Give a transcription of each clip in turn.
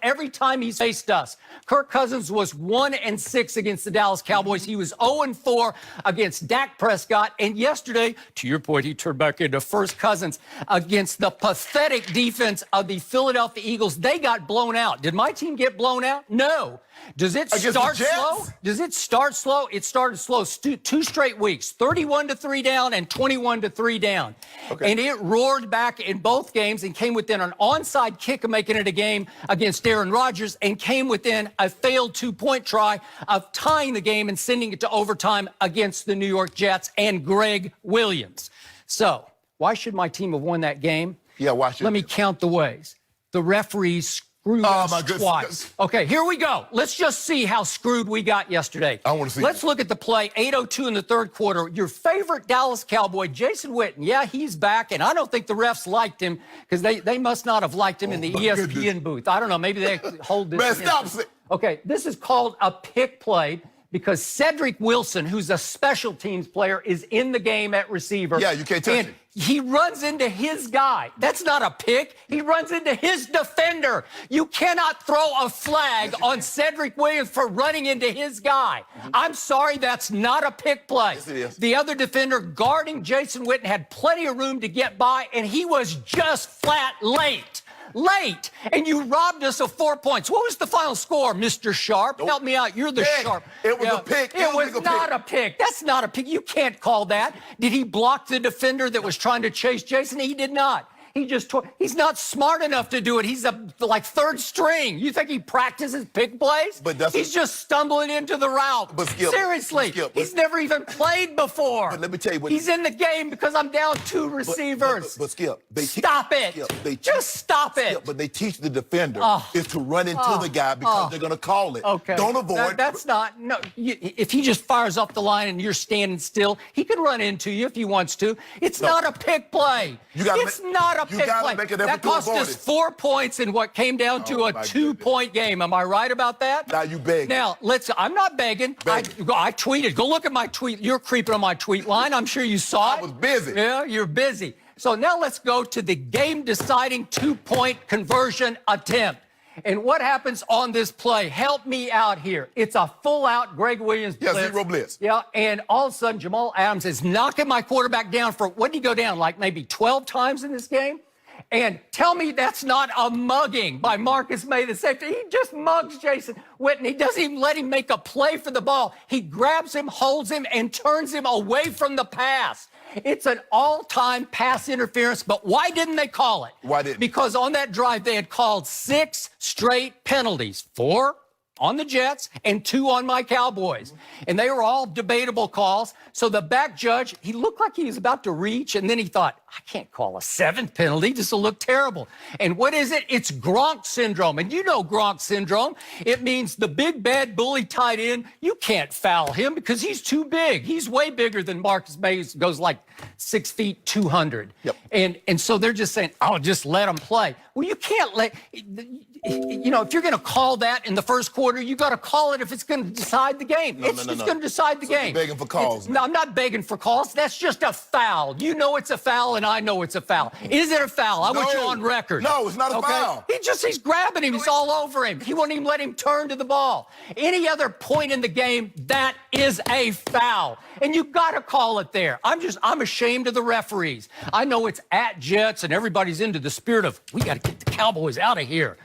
every time he's faced us. Kirk Cousins was 1-6 against the Dallas Cowboys. He was 0-4 against Dak Prescott. And yesterday, to your point, he turned back into First Cousins against the pathetic defense of the Philadelphia Eagles. They got blown out. Did my team get blown out? No. Does it start slow? Does it start slow? It started slow. Two straight weeks, 31-3 down and 21-3 down. Okay. And it roared back in both games and came within an onside kick of making it a game against Aaron Rodgers and came within a failed two-point try of tying the game and sending it to overtime against the New York Jets and Greg Williams. So why should my team have won that game? Yeah, why should Let me count the ways. The referees screwed us twice. Okay, here we go. Let's just see how screwed we got yesterday. I want to see. Let's look at the play, 8:02 in the third quarter. Your favorite Dallas Cowboy, Jason Witten. Yeah, he's back, and I don't think the refs liked him because they must not have liked him in the ESPN booth. I don't know. Maybe they hold this. Man, stop it. Okay, this is called a pick play because Cedric Wilson, who's a special teams player, is in the game at receiver. Yeah, you can't touch it. He runs into his guy. That's not a pick. He runs into his defender. You cannot throw a flag on Cedric Williams for running into his guy. I'm sorry, that's not a pick play. Yes, it is. The other defender guarding Jason Witten had plenty of room to get by, and he was just flat late. And you robbed us of 4 points. What was the final score, Mr. Sharp? Nope. Help me out. You're the Sharp. It was a pick. It was not a pick. That's not a pick. You can't call that. Did he block the defender that was trying to chase Jason? He did not. He just he's not smart enough to do it. He's like third string. You think he practices pick plays? But he's just stumbling into the route. But Skip, seriously, he's never even played before. But let me tell you what. He's in the game because I'm down 2 receivers. But Skip, stop it. Skip, just stop it. Skip, but they teach the defender is to run into the guy because they're going to call it. Okay. Don't avoid. That's not. No. If he just fires up the line and you're standing still, he can run into you if he wants to. It's not a pick play. It's not a pick play. That cost us 4 points in what came down to a 2-point game. Am I right about that? Now you beg. Now, I'm not begging. I tweeted. Go look at my tweet. You're creeping on my tweet line. I'm sure you saw it. I was busy. Yeah, you're busy. So now let's go to the game-deciding 2-point conversion attempt. And what happens on this play? Help me out here. It's a full-out Greg Williams blitz. Yeah, zero blitz. Yeah, and all of a sudden, Jamal Adams is knocking my quarterback down for, what did he go down, like maybe 12 times in this game? And tell me that's not a mugging by Marcus May, the safety. He just mugs Jason Witten. He doesn't even let him make a play for the ball. He grabs him, holds him, and turns him away from the pass. It's an all-time pass interference, but why didn't they call it? Why didn't? Because on that drive, they had called 6 straight penalties. 4 on the Jets and 2 on my Cowboys. And they were all debatable calls. So the back judge, he looked like he was about to reach, and then he thought, I can't call a 7th penalty. This will look terrible. And what is it? It's Gronk syndrome. And you know Gronk syndrome. It means the big, bad bully tight end, you can't foul him because he's too big. He's way bigger than Marcus May, goes like 6 feet, 200. Yep. And so they're just saying, oh, just let him play. Well, you can't let, you know, if you're going to call that in the first quarter, you got to call it if it's going to decide the game. It's going to decide the game. You're begging for calls. No, I'm not begging for calls. That's just a foul. You know it's a foul, and I know it's a foul. Is it a foul? I want you on record. No, it's not a foul. He's grabbing him. He's all over him. He won't even let him turn to the ball. Any other point in the game, that is a foul. And you got to call it there. I'm ashamed of the referees. I know it's at Jets, and everybody's into the spirit of, we got to get the Cowboys out of here.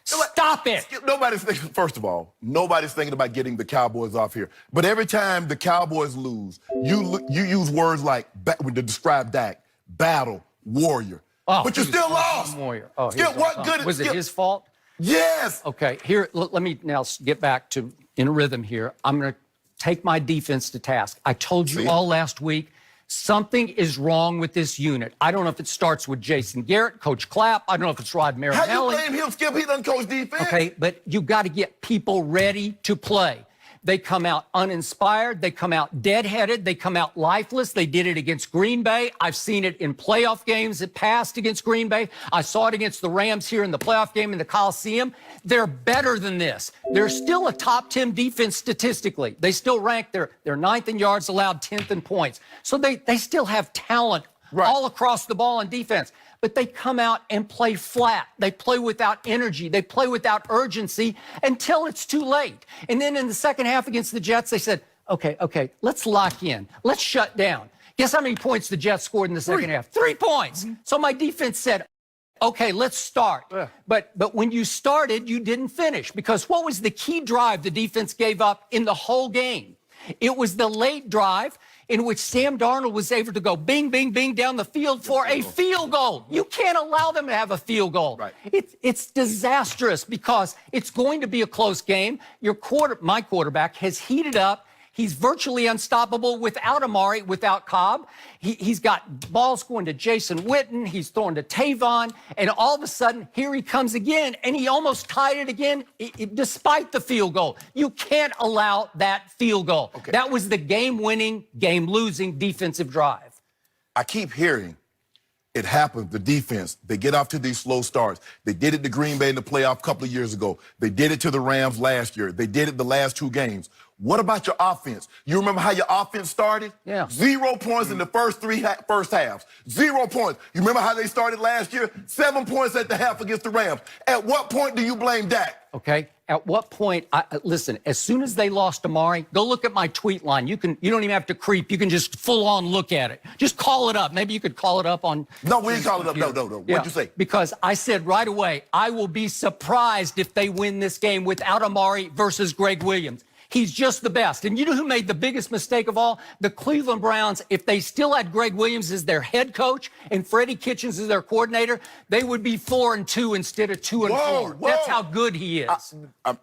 Stop it. Nobody's thinking, first of all, nobody's thinking about getting the Cowboys off here. But every time the Cowboys lose, you use words like, to describe Dak, battle, warrior. Oh, but you still lost. Warrior. Oh, Skip, what good? Was it his fault? Yes. Okay, here, let me now get back to in a rhythm here. I'm going to take my defense to task. I told you all last week, something is wrong with this unit. I don't know if it starts with Jason Garrett, Coach Clapp. I don't know if it's Rod Marinelli. How you blame him, Skip? He doesn't coach defense. Okay, but you got to get people ready to play. They come out uninspired. They come out deadheaded. They come out lifeless. They did it against Green Bay. I've seen it in playoff games that passed against Green Bay. I saw it against the Rams here in the playoff game in the Coliseum. They're better than this. They're still a top 10 defense statistically. They still rank, they're 9th in yards allowed, 10th in points. So they still have talent all across the ball in defense. but they come out and play flat. They play without energy. They play without urgency until it's too late. And then in the second half against the Jets, they said, okay, let's lock in. Let's shut down. Guess how many points the Jets scored in the second half? 3 points. So my defense said, okay, let's start. Yeah. But when you started, you didn't finish, because what was the key drive the defense gave up in the whole game? It was the late drive in which Sam Darnold was able to go bing, bing, bing down the field for a field goal. You can't allow them to have a field goal. Right. It's disastrous, because it's going to be a close game. My quarterback has heated up. He's virtually unstoppable without Amari, without Cobb. He's got balls going to Jason Witten. He's throwing to Tavon. And all of a sudden, here he comes again, and he almost tied it again, despite the field goal. You can't allow that field goal. Okay. That was the game-winning, game-losing defensive drive. I keep hearing it happens, the defense. They get off to these slow starts. They did it to Green Bay in the playoff a couple of years ago. They did it to the Rams last year. They did it the last 2 games. What about your offense? You remember how your offense started? Yeah. 0 points in the first halves. 0 points. You remember how they started last year? 7 points at the half against the Rams. At what point do you blame Dak? Okay. At what point? Listen, as soon as they lost Amari, go look at my tweet line. You don't even have to creep. You can just full on look at it. Just call it up. Maybe you could call it up on. No, we didn't call it up. No. Yeah. What'd you say? Because I said right away, I will be surprised if they win this game without Amari versus Greg Williams. He's just the best. And you know who made the biggest mistake of all? The Cleveland Browns. If they still had Greg Williams as their head coach and Freddie Kitchens as their coordinator, they would be 4-2 instead of 2-4. That's how good he is.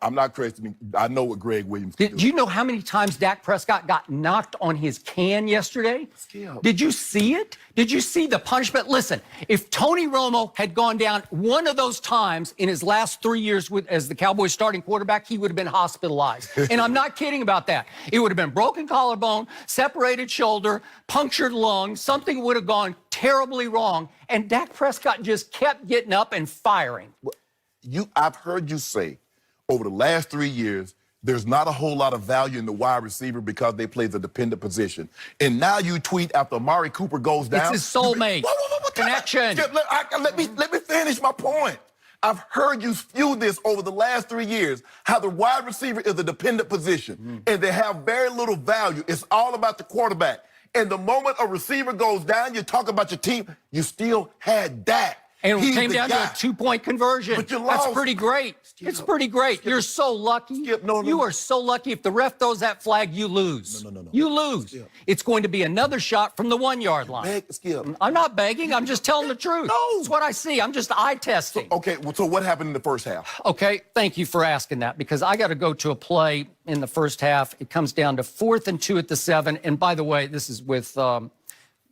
I'm not crazy. I know what Greg Williams can do. Do you know how many times Dak Prescott got knocked on his can yesterday? Skip. Did you see it? Did you see the punishment? Listen, if Tony Romo had gone down one of those times in his last 3 years as the Cowboys starting quarterback, he would have been hospitalized. And I'm not kidding about that. It would have been broken collarbone, separated shoulder, punctured lung. Something would have gone terribly wrong. And Dak Prescott just kept getting up and firing. I've heard you say over the last 3 years, there's not a whole lot of value in the wide receiver because they play the dependent position. And now you tweet after Amari Cooper goes down. It's his soulmate. Connection. Let me finish my point. I've heard you spew this over the last 3 years, how the wide receiver is a dependent position, and they have very little value. It's all about the quarterback. And the moment a receiver goes down, you talk about your team, you still had Dak. And it came down to a 2-point conversion. But you lost. That's pretty great. It's pretty great. You're so lucky. You are so lucky. If the ref throws that flag, you lose. No. You lose. It's going to be another shot from the 1-yard line. Skip. I'm not begging. I'm just telling the truth. No. That's what I see. I'm just eye testing. So what happened in the first half? Okay, thank you for asking that, because I got to go to a play in the first half. It comes down to 4th and 2 at the 7. And by the way, this is with...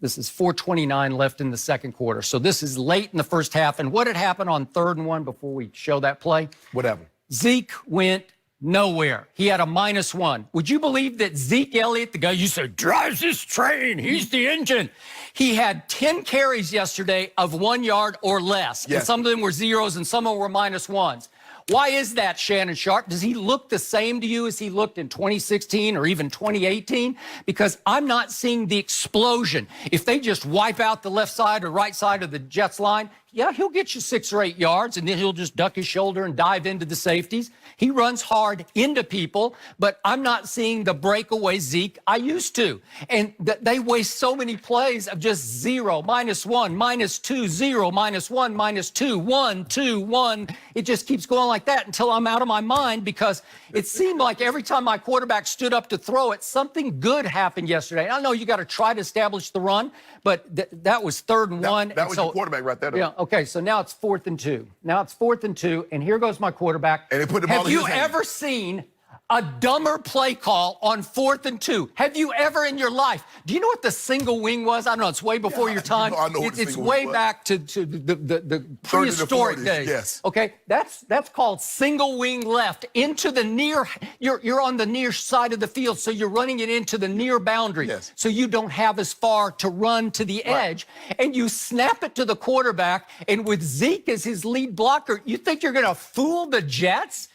This is 4:29 left in the second quarter. So this is late in the first half. And what had happened on 3rd and 1 before we show that play? What happened? Zeke went nowhere. He had a -1. Would you believe that Zeke Elliott, the guy you said drives this train, he's the engine, he had 10 carries yesterday of 1 yard or less. Yes. And some of them were zeros and some of them were -1s. Why is that, Shannon Sharp? Does he look the same to you as he looked in 2016 or even 2018? Because I'm not seeing the explosion. If they just wipe out the left side or right side of the Jets line, yeah, he'll get you 6 or 8 yards, and then he'll just duck his shoulder and dive into the safeties. He runs hard into people, but I'm not seeing the breakaway Zeke I used to. And they waste so many plays of just 0, -1, -2, 0, -1, -2, 1, 2, 1. It just keeps going like that until I'm out of my mind, because it seemed like every time my quarterback stood up to throw it, something good happened yesterday. And I know you got to try to establish the run, but that was 3rd and 1. That was your quarterback right there, though. Yeah. Okay, so now it's 4th and 2. And here goes my quarterback. And they put the ball in his hand. Have you ever seen a dumber play call on 4th and 2? Have you ever in your life? Do you know what the single wing was? I don't know. It's way before your time. I know it's way back to the prehistoric days. Yes. Okay, that's called single wing left into the near. You're on the near side of the field, so you're running it into the near boundary. Yes. So you don't have as far to run to the edge, and you snap it to the quarterback. And with Zeke as his lead blocker, you think you're going to fool the Jets?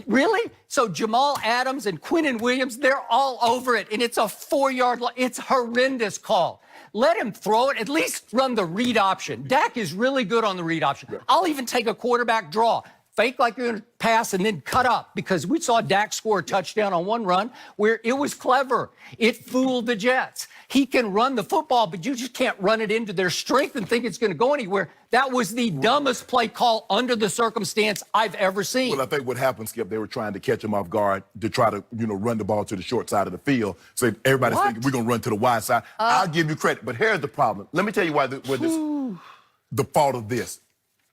Really? So Jamal Adams and Quinnen Williams, they're all over it, and it's a 4-yard line. It's horrendous call. Let him throw it. At least run the read option. Dak is really good on the read option. Yeah. I'll even take a quarterback draw. Fake like you're going to pass and then cut up, because we saw Dak score a touchdown on one run where it was clever. It fooled the Jets. He can run the football, but you just can't run it into their strength and think it's going to go anywhere. That was the dumbest play call under the circumstance I've ever seen. Well, I think what happened, Skip, they were trying to catch him off guard to try to, run the ball to the short side of the field. So everybody's thinking we're going to run to the wide side. I'll give you credit, but here's the problem. Let me tell you why the fault of this.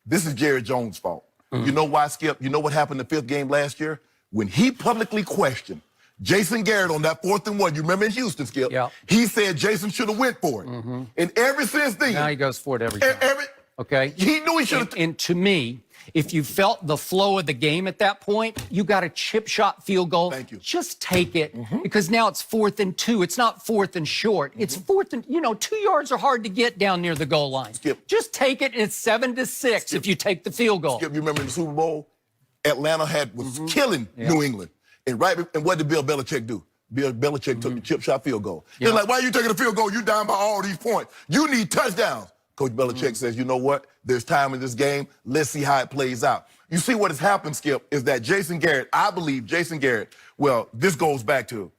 This is Jerry Jones' fault. You know why, Skip? You know what happened in the 5th game last year? When he publicly questioned Jason Garrett on that 4th and 1, you remember in Houston, Skip? Yeah. He said Jason should have went for it. And ever since then... Now he goes for it every time. Okay? He knew he should have... And to me, if you felt the flow of the game at that point, you got a chip shot field goal. Thank you. Just take it, because now it's 4th and 2. It's not 4th and short. It's 4th and, 2 yards are hard to get down near the goal line. Skip. Just take it, and it's 7-6 if you take the field goal. Skip, you remember in the Super Bowl? Atlanta was killing New England. And what did Bill Belichick do? Bill Belichick took the chip shot field goal. They're like, why are you taking a field goal? You down by all these points. You need touchdowns. Coach Belichick says, you know what? There's time in this game. Let's see how it plays out. You see what has happened, Skip, is that Jason Garrett, I believe Jason Garrett, well, this goes back to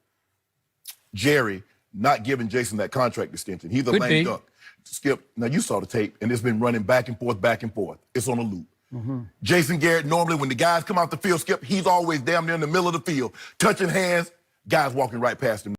Jerry not giving Jason that contract extension. He's a lame duck. Skip, now you saw the tape, and it's been running back and forth, back and forth. It's on a loop. Jason Garrett, normally when the guys come off the field, Skip, he's always damn near in the middle of the field, touching hands, guys walking right past him.